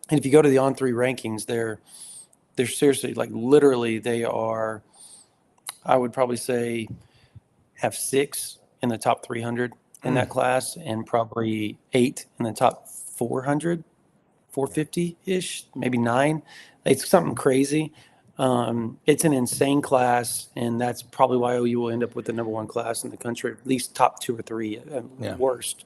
And if you go to the On3 rankings, they're seriously, like literally they are, I would probably say, have 6 in the top 300 in that class and probably 8 in the top 400, 450-ish, maybe 9. It's something crazy. It's an insane class, and that's probably why OU will end up with the number 1 class in the country, at least top 2 or 3 at worst.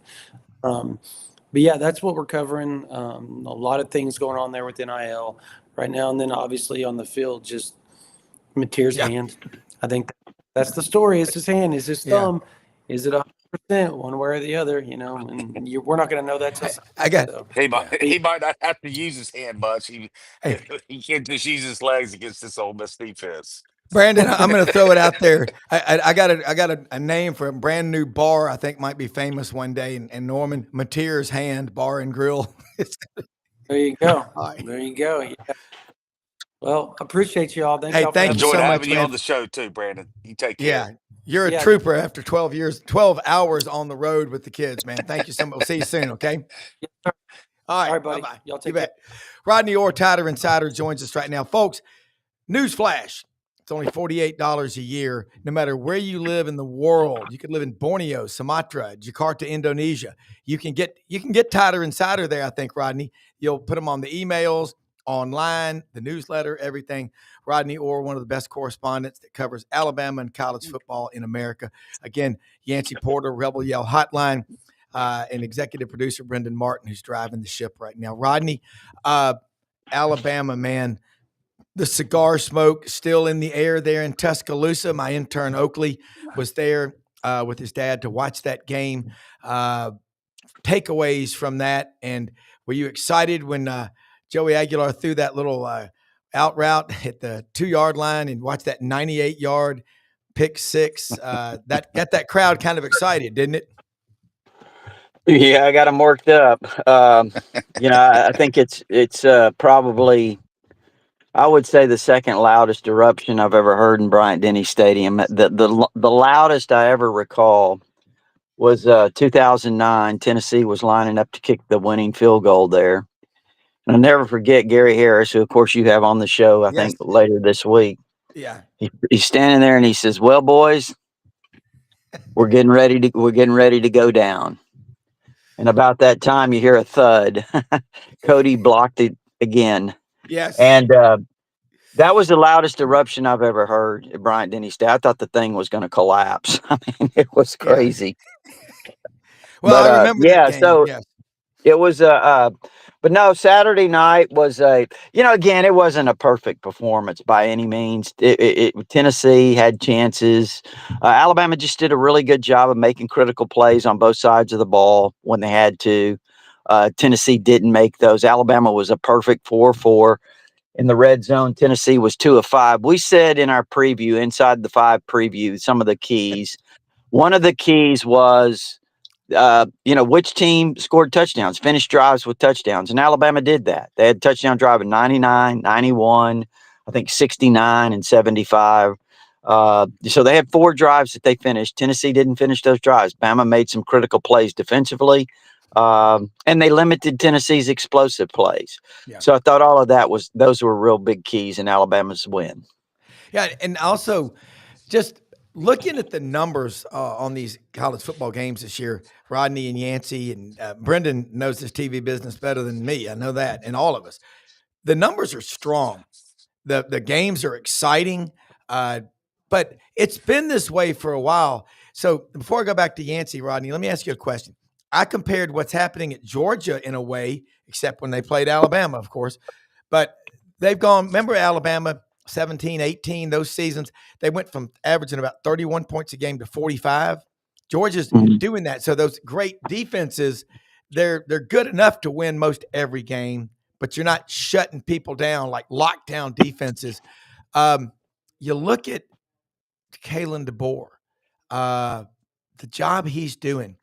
But yeah, that's what we're covering. A lot of things going on there with NIL right now. And then obviously on the field, just Mateer's hand. I think that's the story. It's his hand. Is his thumb. Is it 100% one way or the other? And we're not going to know that till He might not have to use his hand much. He can't just use his legs against this Ole Miss defense. Brandon, I'm going to throw it out there. I got a name for a brand new bar I think might be famous one day in Norman. Mateer's Hand Bar and Grill. There you go. Right. There you go. Yeah. Well, appreciate you all. Thank you Enjoyed so having much, you on the show too, Brandon. You take care. Yeah, you're a trooper after 12 hours on the road with the kids, man. Thank you so much. We'll see you soon, okay? Yeah. All right, buddy. Bye-bye. Y'all take care. Rodney Orr, TiderInsider, joins us right now. Folks, newsflash. It's only $48 a year, no matter where you live in the world. You could live in Borneo, Sumatra, Jakarta, Indonesia. You can get TiderInsider there, I think, Rodney. You'll put them on the emails, online, the newsletter, everything. Rodney Orr, one of the best correspondents that covers Alabama and college football in America. Again, Yancy Porter, Rebel Yell Hotline, and executive producer Brendan Martin, who's driving the ship right now. Rodney, Alabama, man. The cigar smoke still in the air there in Tuscaloosa. My intern Oakley was there with his dad to watch that game. Takeaways from that, and were you excited when Joey Aguilar threw that little out route at the 2-yard line and watched that 98-yard pick six? That got that crowd kind of excited, didn't it? Yeah, I got them worked up. I think it's probably, I would say, the second loudest eruption I've ever heard in Bryant-Denny Stadium. The loudest I ever recall was 2009. Tennessee was lining up to kick the winning field goal there. And I'll never forget Gary Harris, who, of course, you have on the show, I think, later this week. Yeah. He's standing there and he says, "Well, boys, we're getting ready to go down." And about that time, you hear a thud. Cody blocked it again. Yes. And that was the loudest eruption I've ever heard at Bryant-Denny Stadium. I thought the thing was going to collapse. I mean, it was crazy. Well, I remember that game. So it was but no, Saturday night was again, it wasn't a perfect performance by any means. Tennessee had chances. Alabama just did a really good job of making critical plays on both sides of the ball when they had to. Tennessee didn't make those. Alabama was a perfect 4-4 in the red zone. Tennessee was 2 of 5. We said in our preview, inside the 5 preview, some of the keys. One of the keys was, which team scored touchdowns, finished drives with touchdowns. And Alabama did that. They had touchdown drive in 99, 91, I think 69 and 75. So they had 4 drives that they finished. Tennessee didn't finish those drives. Bama made some critical plays defensively. And they limited Tennessee's explosive plays. Yeah. So I thought all of those were real big keys in Alabama's win. Yeah. And also just looking at the numbers on these college football games this year, Rodney and Yancy and Brendan knows this TV business better than me. I know that. And all of us, the numbers are strong. The games are exciting. But it's been this way for a while. So before I go back to Yancy, Rodney, let me ask you a question. I compared what's happening at Georgia in a way, except when they played Alabama, of course. But they've gone, remember Alabama 17, 18, those seasons, they went from averaging about 31 points a game to 45. Georgia's doing that. So those great defenses, they're good enough to win most every game, but you're not shutting people down like lockdown defenses. You look at Kalen DeBoer, the job he's doing,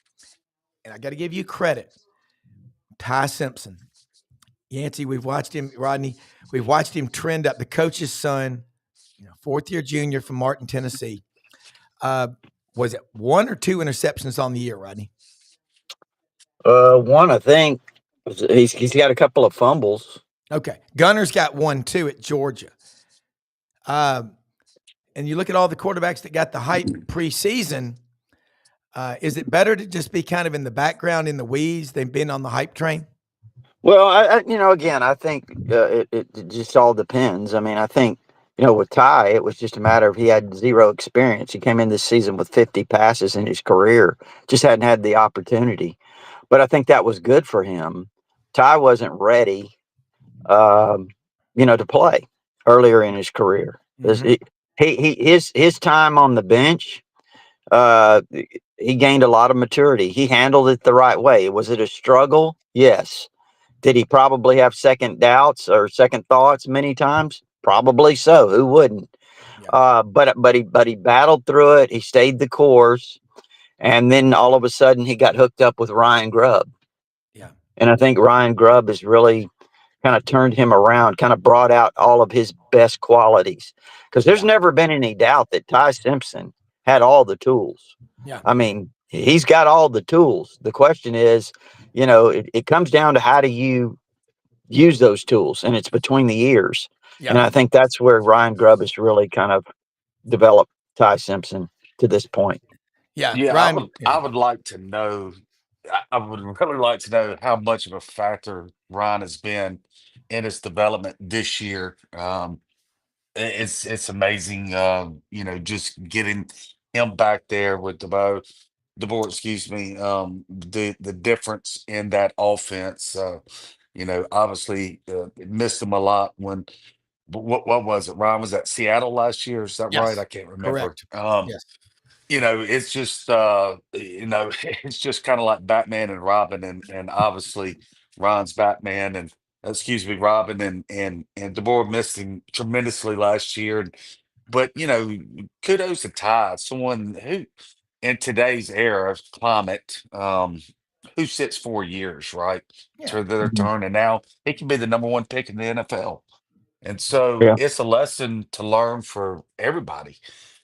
and I got to give you credit. Ty Simpson, Yancy, we've watched him, Rodney, we've watched him trend up. The coach's son, fourth-year junior from Martin, Tennessee. Was it 1 or 2 interceptions on the year, Rodney? One, I think. He's got a couple of fumbles. Okay. Gunner's got 1 too at Georgia. And you look at all the quarterbacks that got the hype preseason. Is it better to just be kind of in the background, in the weeds, than being on the hype train? Well, again, I think it just all depends. I mean, I think, with Ty, it was just a matter of he had 0 experience. He came in this season with 50 passes in his career, just hadn't had the opportunity. But I think that was good for him. Ty wasn't ready, to play earlier in his career. His time on the bench, he gained a lot of maturity. He handled it the right way. Was it a struggle? Yes. Did he probably have second doubts or second thoughts many times? Probably so. Who wouldn't? Yeah. But he battled through it. He stayed the course, and then all of a sudden he got hooked up with Ryan Grubb. Yeah, and I think Ryan Grubb has really kind of turned him around, kind of brought out all of his best qualities. Because there's never been any doubt that Ty Simpson had all the tools. Yeah, I mean, he's got all the tools. The question is, it comes down to how do you use those tools, and it's between the ears. Yeah. And I think that's where Ryan Grubb has really kind of developed Ty Simpson to this point. Yeah, Ryan, I would like to know. I would really like to know how much of a factor Ryan has been in his development this year. It's amazing, just getting him back there with DeBoer, excuse me, the difference in that offense. Obviously, missed him a lot when. What was it? Ryan was at Seattle last year. Is that right? I can't remember. Correct. Yes. It's just it's just kind of like Batman and Robin, and obviously Ron's Batman, and excuse me, Robin, and DeBoer missed him tremendously last year. But kudos to Ty, someone who in today's era of climate, who sits 4 years, right? Yeah. To their turn, and now he can be the number 1 pick in the NFL. And so Yeah. it's a lesson to learn for everybody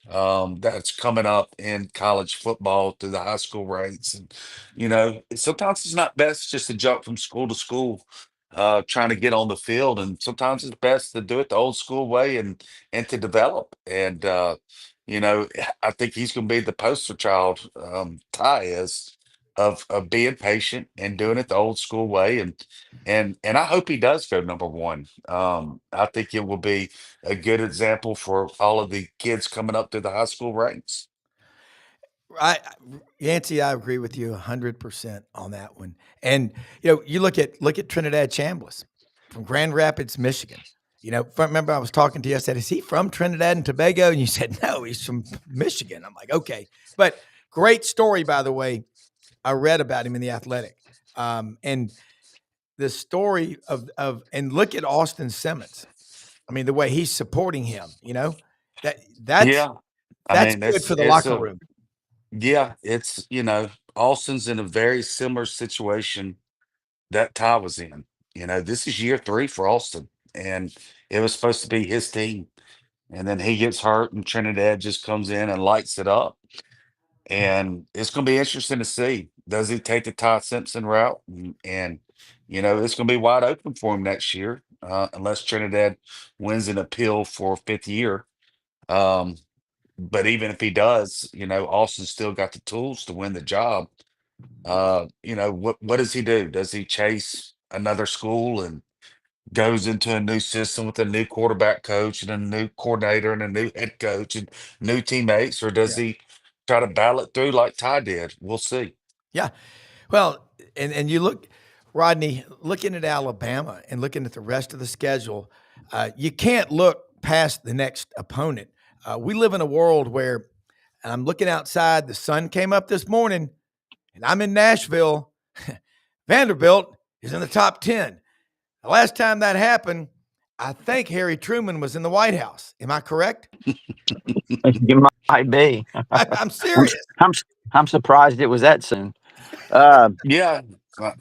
that's coming up in college football through the high school ranks. And, sometimes it's not best just to jump from school to school, trying to get on the field. And sometimes it's best to do it the old school way and to develop. And, I think he's going to be the poster child, Ty is, of being patient and doing it the old school way. And I hope he does go number 1. I think it will be a good example for all of the kids coming up through the high school ranks. Yancy, I agree with you 100% on that one. And you look at Trinidad Chambliss from Grand Rapids, Michigan. Remember I was talking to you. I said, "Is he from Trinidad and Tobago?" And you said, "No, he's from Michigan." I'm like, "Okay." But great story, by the way. I read about him in The Athletic, and the story of and look at Austin Simmons. I mean, the way he's supporting him. That's good for the locker room. Yeah, it's Austin's in a very similar situation that Ty was in. This is year 3 for Austin, and it was supposed to be his team, and then he gets hurt, and Trinidad just comes in and lights it up. And it's going to be interesting to see. Does he take the Ty Simpson route? And it's going to be wide open for him next year, unless Trinidad wins an appeal for 5th year. But even if he does, Austin's still got the tools to win the job. What does he do? Does he chase another school and goes into a new system with a new quarterback coach and a new coordinator and a new head coach and new teammates, or does he try to battle it through like Ty did? We'll see. Yeah. Well, and you look, Rodney, looking at Alabama and looking at the rest of the schedule, you can't look past the next opponent. We live in a world where I'm looking outside. The sun came up this morning, and I'm in Nashville. Vanderbilt is in the top 10. The last time that happened, I think Harry Truman was in the White House. Am I correct? You might be. I'm serious. I'm surprised it was that soon. Yeah. Uh,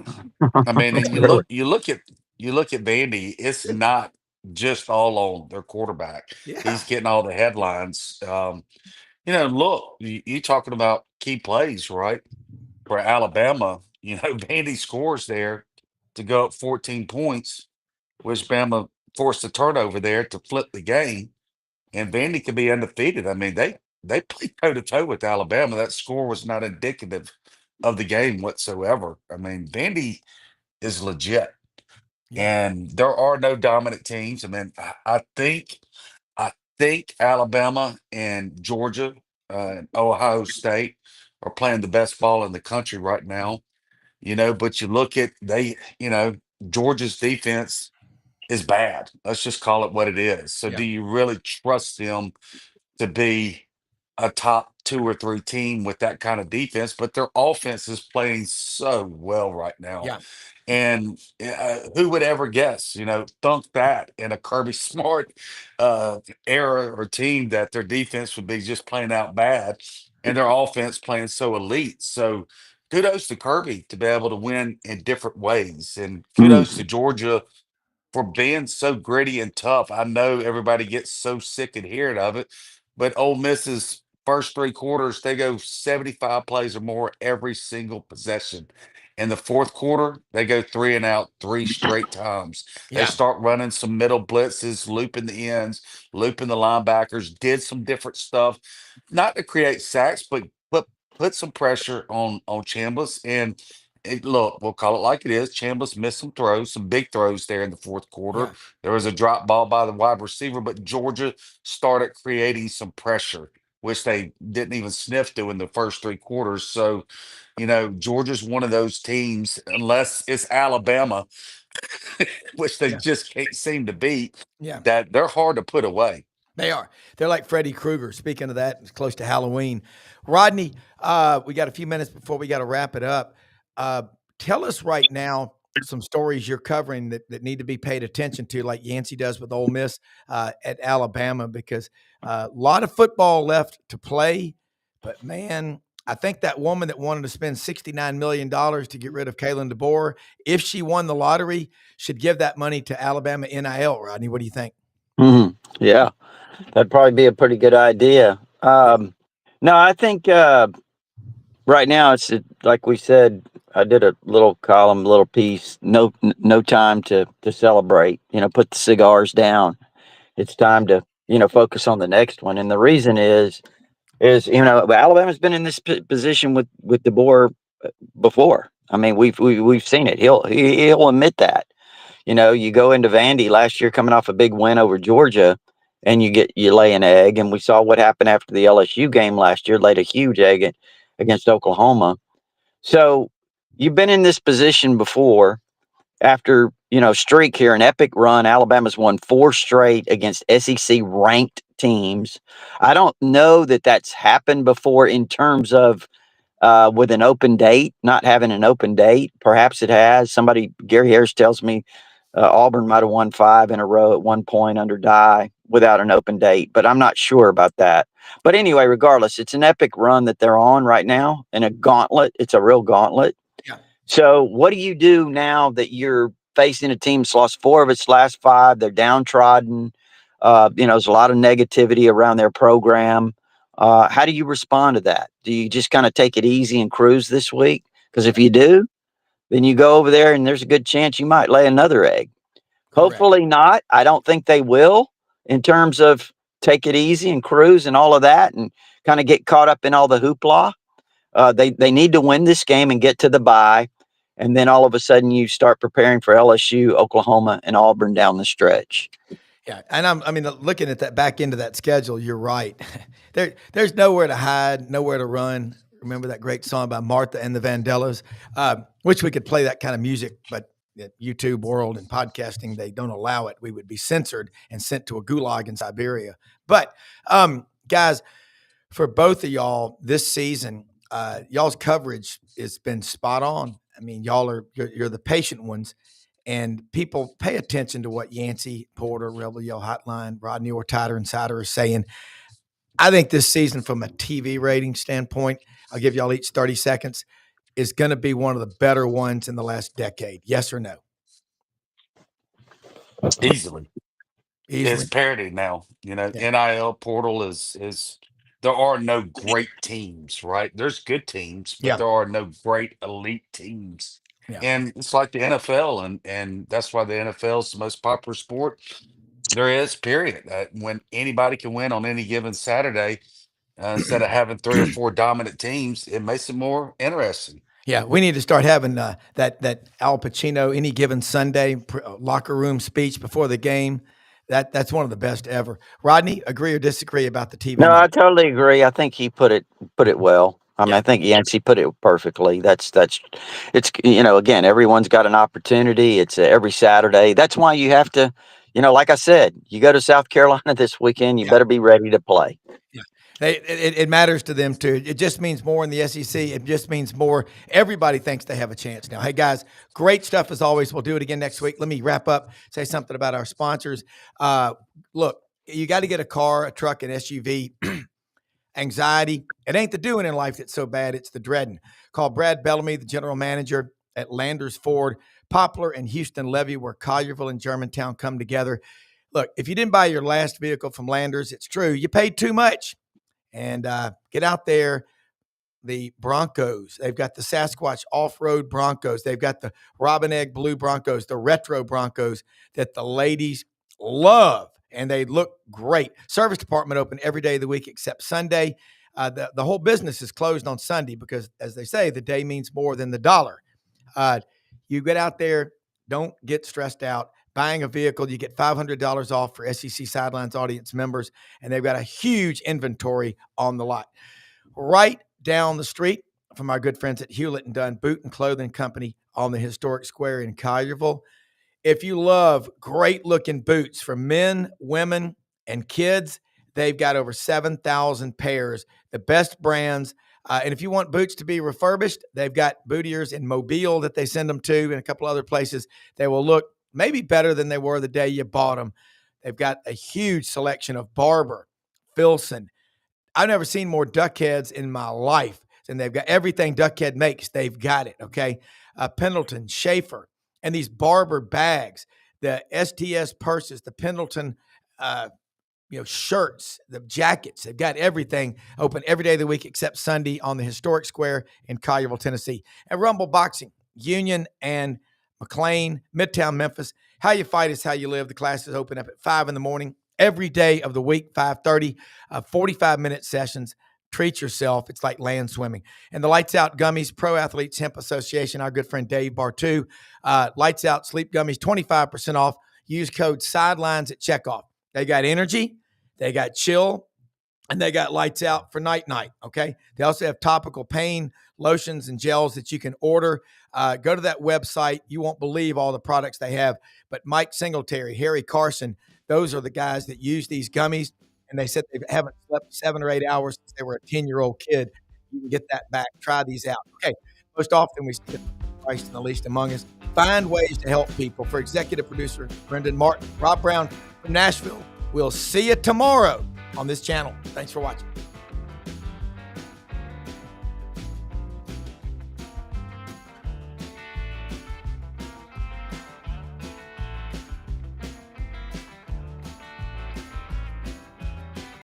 I mean, and Really. you look at Vandy, it's not just all on their quarterback. Yeah. He's getting all the headlines. Look, you talking about key plays, right? For Alabama, Vandy scores there to go up 14 points, which Bama forced a turnover there to flip the game, and Vandy could be undefeated. I mean, they played toe to toe with Alabama. That score was not indicative of the game whatsoever. I mean, Vandy is legit, Yeah. and there are no dominant teams. I mean, I think Alabama and Georgia and Ohio State are playing the best ball in the country right now. But you look at Georgia's defense is bad. Let's just call it what it is. So Yeah. do you really trust them to be a top 2 or 3 team with that kind of defense? But their offense is playing so well right now. Yeah. And who would ever guess, thunk that in a Kirby Smart era or team that their defense would be just playing out bad and their offense playing so elite. So kudos to Kirby to be able to win in different ways. And kudos to Georgia for being so gritty and tough. I know everybody gets so sick and hearing of it, but Ole Miss's first 3 quarters, they go 75 plays or more every single possession. In the fourth quarter, they go 3 and out 3 straight times. They Yeah. start running some middle blitzes, looping the ends, looping the linebackers, did some different stuff, not to create sacks, but put some pressure on Chambliss. And look, we'll call it like it is. Chambliss missed some throws, some big throws there in the fourth quarter. Yeah. There was a drop ball by the wide receiver, but Georgia started creating some pressure, which they didn't even sniff to in the first 3 quarters. So, Georgia's one of those teams, unless it's Alabama, which they Yeah. just can't seem to beat, Yeah. that they're hard to put away. They are. They're like Freddy Krueger. Speaking of that, it's close to Halloween. Rodney, we got a few minutes before we got to wrap it up. Tell us right now some stories you're covering that need to be paid attention to, like Yancy does with Ole Miss at Alabama, because a lot of football left to play. But, man, I think that woman that wanted to spend $69 million to get rid of Kalen DeBoer, if she won the lottery, should give that money to Alabama NIL. Rodney, what do you think? Yeah, that'd probably be a pretty good idea. No, I think right now it's like we said. I did a little column, little piece. No time to celebrate. Put the cigars down. It's time to focus on the next one. And the reason is Alabama's been in this position with DeBoer before. I mean, we've seen it. He'll admit that. You go into Vandy last year, coming off a big win over Georgia, and you lay an egg. And we saw what happened after the LSU game last year. Laid a huge egg against Oklahoma. So you've been in this position before. After streak here, an epic run, Alabama's won 4 straight against SEC ranked teams. I don't know that that's happened before in terms of with an open date, not having an open date. Perhaps it has. Gary Harris tells me Auburn might have won 5 in a row at one point under Dye without an open date, but I'm not sure about that. But anyway, regardless, it's an epic run that they're on right now in a gauntlet. It's a real gauntlet. Yeah. So what do you do now that you're facing a team that's lost 4 of its last 5? They're downtrodden. There's a lot of negativity around their program. How do you respond to that? Do you just kind of take it easy and cruise this week? Because if you do, then you go over there and there's a good chance you might lay another egg. Correct. Hopefully not. I don't think they will, in terms of take it easy and cruise and all of that and kind of get caught up in all the hoopla. They need to win this game and get to the bye. And then all of a sudden you start preparing for LSU, Oklahoma, and Auburn down the stretch. Yeah, and looking at that back end of that schedule, you're right. There's nowhere to hide, nowhere to run. Remember that great song by Martha and the Vandellas, which we could play that kind of music, but the YouTube world and podcasting, they don't allow it. We would be censored and sent to a gulag in Siberia. But guys, for both of y'all this season, y'all's coverage has been spot on. I mean, you're the patient ones, and people pay attention to what Yancy Porter, Rebel Yell Hotline, Rodney Orr, TiderInsider are saying. I think this season, from a TV rating standpoint, I'll give y'all each 30 seconds, is going to be one of the better ones in the last decade. Yes or no? Easily. It's parity now. NIL portal is there are no great teams, right? There's good teams, but there are no great elite teams. Yeah. And it's like the NFL, and that's why the NFL is the most popular sport there is, period. When anybody can win on any given Saturday, instead of having 3 or 4 dominant teams, it makes it more interesting. Yeah, we need to start having that Al Pacino any given Sunday locker room speech before the game. That's one of the best ever. Rodney, agree or disagree about the TV? No, I totally agree. I think he put it well. I mean, I think Yancy put it perfectly. It's again, everyone's got an opportunity. It's every Saturday. That's why you have to, like I said, you go to South Carolina this weekend, you better be ready to play. Yeah. It matters to them too. It just means more in the SEC. It just means more. Everybody thinks they have a chance now. Hey guys, great stuff as always. We'll do it again next week. Let me wrap up, say something about our sponsors. Look, you got to get a car, a truck, an SUV. Anxiety. It ain't the doing in life that's so bad. It's the dreading. Call Brad Bellamy, the general manager at Landers Ford, Poplar and Houston Levy, where Collierville and Germantown come together. Look, if you didn't buy your last vehicle from Landers, it's true. You paid too much. And get out there. The Broncos. They've got the Sasquatch off-road Broncos. They've got the Robin Egg Blue Broncos, the retro Broncos that the ladies love. And they look great. Service department open every day of the week except Sunday. The whole business is closed on Sunday because, as they say, the day means more than the dollar. You get out there. Don't get stressed out. Buying a vehicle, you get $500 off for SEC Sidelines audience members, and they've got a huge inventory on the lot. Right down the street from our good friends at Hewlett & Dunn Boot and Clothing Company on the historic square in Collierville. If you love great-looking boots for men, women, and kids, they've got over 7,000 pairs, the best brands. And if you want boots to be refurbished, they've got bootiers in Mobile that they send them to and a couple other places. They will look maybe better than they were the day you bought them. They've got a huge selection of Barber, Filson. I've never seen more duckheads in my life. And they've got everything duckhead makes. They've got it, okay? Pendleton, Schaefer, and these Barber bags, the STS purses, the Pendleton shirts, the jackets. They've got everything open every day of the week except Sunday on the historic square in Collierville, Tennessee. And Rumble Boxing, Union and McLean, Midtown Memphis. How you fight is how you live. The classes open up at 5 in the morning every day of the week, 5:30, 45-minute sessions. Treat yourself. It's like land swimming. And the Lights Out Gummies, Pro Athletes Hemp Association, our good friend Dave Bartu. Lights Out Sleep Gummies, 25% off. Use code SIDELINES at checkoff. They got energy, they got chill, and they got lights out for night, okay? They also have topical pain lotions and gels that you can order. Go to that website. You won't believe all the products they have. But Mike Singletary, Harry Carson, those are the guys that use these gummies, and they said they haven't slept 7 or 8 hours since they were a 10-year-old kid. You can get that back. Try these out. Okay, most often we see Christ and the least among us. Find ways to help people. For executive producer Brendan Martin, Rob Brown from Nashville, we'll see you tomorrow on this channel. Thanks for watching.